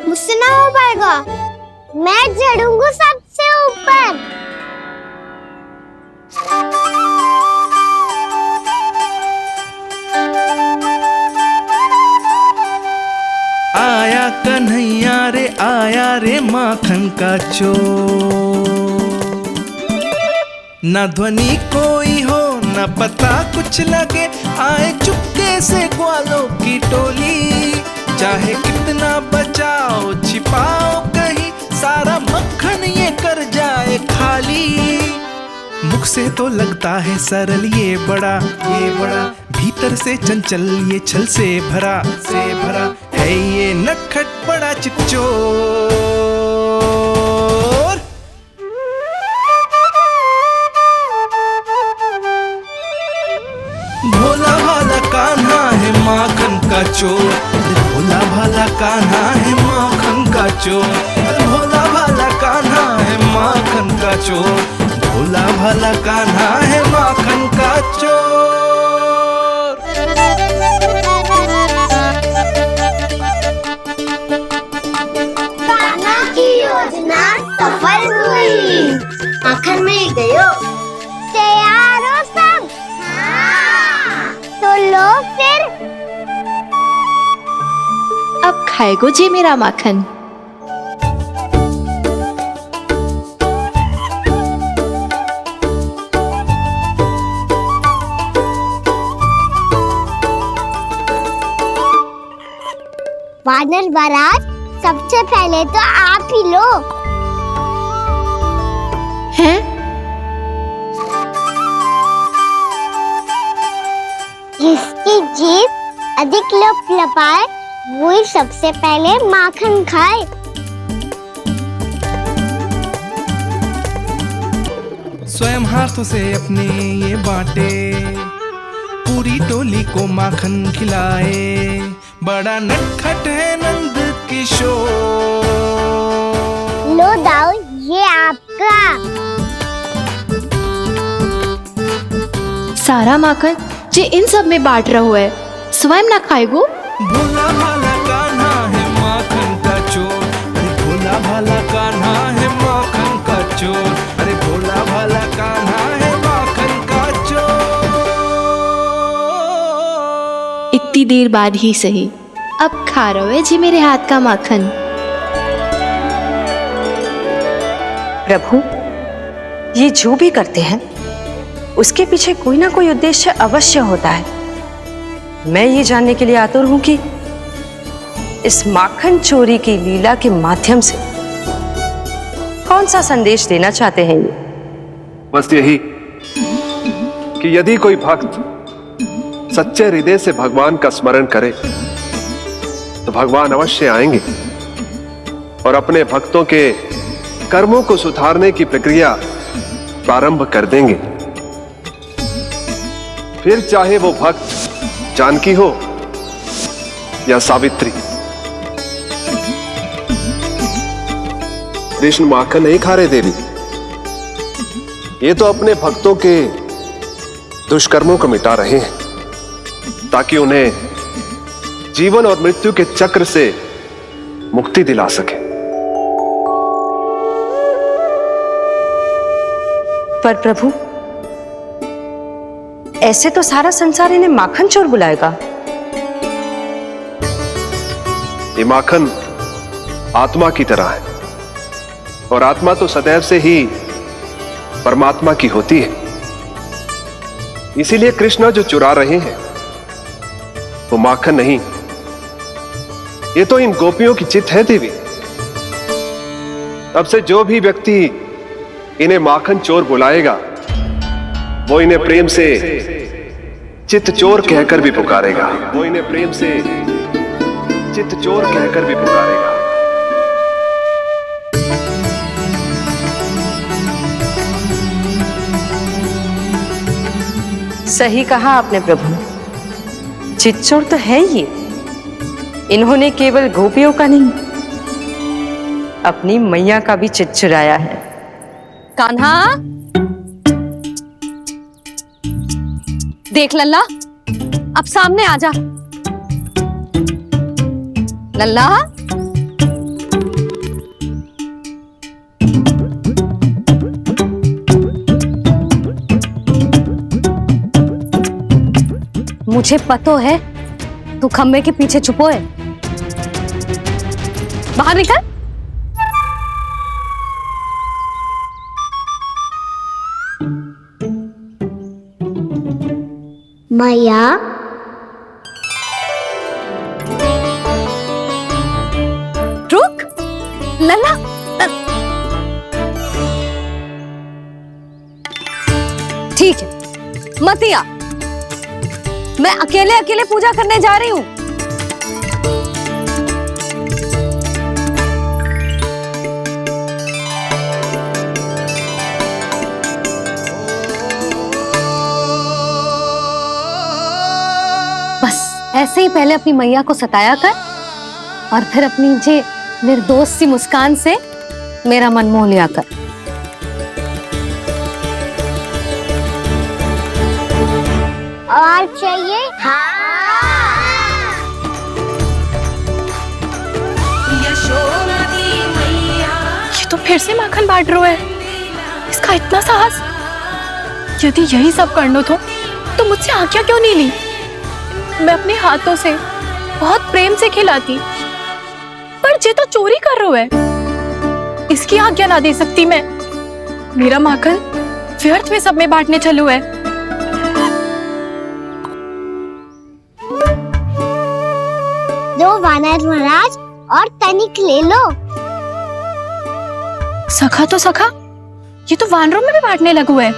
मुझसे ना हो पाएगा। मैं चढ़ूंगा सबसे ऊपर। आया कन्हैया रे, आया रे माखन का चोर। न ध्वनि कोई हो न पता कुछ लगे, आए चुपके से ग्वालों की टोली। चाहे कितना बचाओ छिपाओ कहीं, सारा मक्खन ये कर जाए खाली। मुख से तो लगता है सरल ये बड़ा, भीतर से चंचल ये छल से भरा है ये नटखट बड़ा चिच्चोर। भोला भाला का चोर, भोला भाला कान्हा है माखन का चोर, भोला भाला कान्हा है माखन का चोर। कान्हा की योजना सफल हुई, माखन मिल गयो। तैयार हो सब? हाँ। तो लो फिर। अब खाएगो जी मेरा माखन। वानर महाराज, सबसे पहले तो आप ही लो। हैं? जिसकी जीभ अधिक लपलपाए वही सबसे पहले माखन खाए। स्वयं हाथों से अपने ये बांटे, पूरी टोली को माखन खिलाए, बड़ा नटखट है नंद किशोर। लो दाऊ, ये आपका। सारा माखन जे इन सब में बांट रहो है, स्वयं ना खाएगो। भोला भाला कान्हा है माखन का चोर, अरे भोला भाला कान्हा है माखन का चोर, अरे भोला भाला कान्हा है माखन का चोर। इतनी देर बाद ही सही, अब खा रहे जी मेरे हाथ का माखन। प्रभु, ये जो भी करते हैं उसके पीछे कोई ना कोई उद्देश्य अवश्य होता है। मैं ये जानने के लिए आतुर हूं कि इस माखन चोरी की लीला के माध्यम से कौन सा संदेश देना चाहते हैं ये। बस यही कि यदि कोई भक्त सच्चे हृदय से भगवान का स्मरण करे तो भगवान अवश्य आएंगे और अपने भक्तों के कर्मों को सुधारने की प्रक्रिया प्रारंभ कर देंगे। फिर चाहे वो भक्त जानकी हो या सावित्री। कृष्ण माखन नहीं खा रहे देवी, ये तो अपने भक्तों के दुष्कर्मों को मिटा रहे हैं ताकि उन्हें जीवन और मृत्यु के चक्र से मुक्ति दिला सके। पर प्रभु, ऐसे तो सारा संसार इन्हें माखन चोर बुलाएगा। ये माखन आत्मा की तरह है और आत्मा तो सदैव से ही परमात्मा की होती है। इसीलिए कृष्ण जो चुरा रहे हैं वो माखन नहीं, ये तो इन गोपियों की चित है देवी। अब से जो भी व्यक्ति इन्हें माखन चोर बुलाएगा वो इन्हें प्रेम से चित्त चोर कहकर भी पुकारेगा। वो इन्हें प्रेम से चित्त चोर कहकर भी पुकारेगा। सही कहा आपने प्रभु, चित्त चोर तो है ये। इन्होंने केवल गोपियों का नहीं, अपनी मैया का भी चित्त चुराया है। कान्हा, देख लल्ला, अब सामने आ जा। लल्ला, मुझे पतो है तू खम्बे के पीछे छुपो है। बाहर निकल। मैया, रुक। लल्ला, ठीक है, मत आ। मैं अकेले अकेले पूजा करने जा रही हूँ। बस ऐसे ही पहले अपनी मैया को सताया कर और फिर अपनी जे निर्दोष सी मुस्कान से मेरा मन मोह लिया कर। और चाहिए? ये तो फिर से माखन बांट रहा है। इसका इतना साहस। यदि यही सब करना तो मुझसे आज्ञा क्यों नहीं ली? मैं अपने हाथों से बहुत प्रेम से खिलाती, पर जे तो चोरी कर रहा है। इसकी आज्ञा ना दे सकती मैं। मेरा माखन व्यर्थ में सब में बांटने चलू है। दो वानर महाराज और तनिक ले लो। सखा तो सखा, ये तो वानरों में भी बांटने लगू है।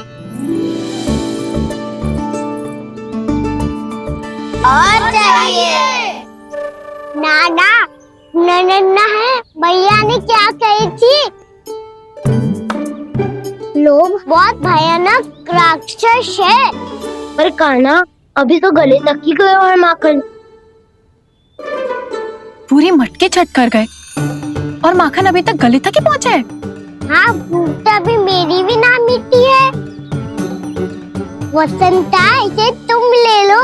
और चाहिए? नाना नन्ना है, भैया ने क्या कही थी? लोभ बहुत भयानक राक्षस है। पर कान्हा अभी तो गले तक ही गया है माखन। पूरी मटके छट कर गए और माखन अभी तक गले तक ही पहुंचा है। हाँ, भूख तभी मेरी भी ना मिट्टी है। वसंता, इसे तुम ले लो।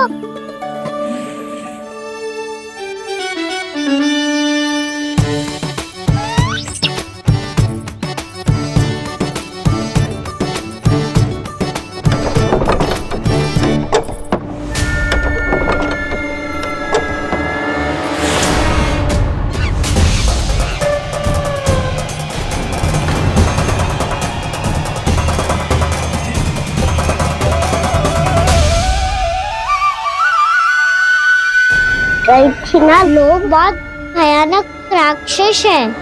ना, लोग बहुत भयानक राक्षस हैं।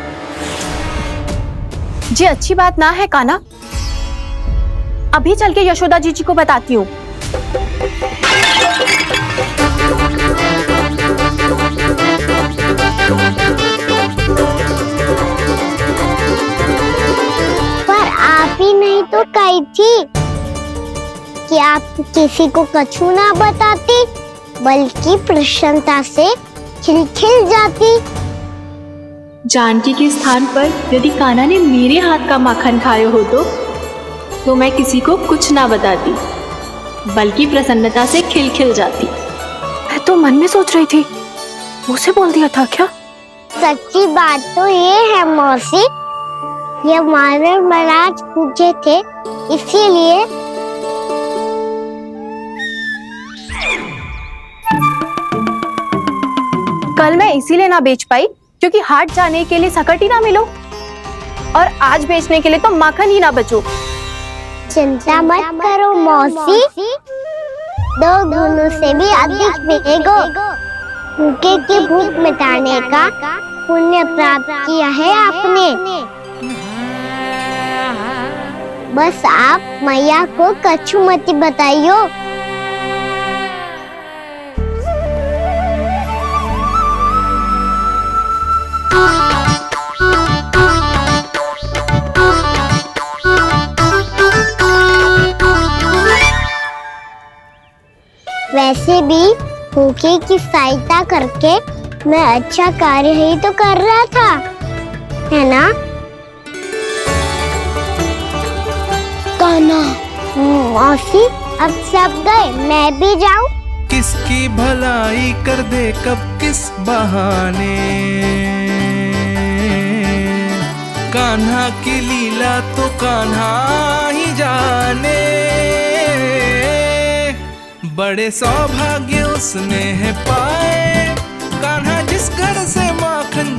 जी अच्छी बात ना है कान्हा। अभी चल के यशोदा जी को बताती हूँ। पर आप ही नहीं तो कही थी कि आप किसी को कछु ना बताती, बल्कि प्रसन्नता से खिलखिल जाती। जानकी के स्थान पर यदि कान्हा ने मेरे हाथ का माखन खाया हो तो मैं किसी को कुछ ना बताती, बल्कि प्रसन्नता से खिलखिल जाती। मैं तो मन में सोच रही थी, मुझसे बोल दिया था क्या? सच्ची बात तो ये है मौसी, ये वानर महाराज पूछे थे, इसीलिए। कल मैं इसीलिए ना बेच पाई क्योंकि हाट जाने के लिए सकट ही ना मिलो, और आज बेचने के लिए तो माखन ही ना बचो। चिंता मत करो मौसी, 2 गुनों से भी अधिक मिलेगा। भूखे की भूख मिटाने का पुण्य प्राप्त किया है आपने। बस आप मैया को कछु मत बताइयो। वैसे भी भूखे की सहायता करके मैं अच्छा कार्य ही तो कर रहा था, है ना? कान्हा, मौसी अब सब गए, मैं भी जाऊं? किसकी भलाई कर दे कब किस बहाने, कान्हा की लीला तो कान्हा ही जाने। बड़े सौभाग्य उसने है पाए, कान्हा जिस घर से माखन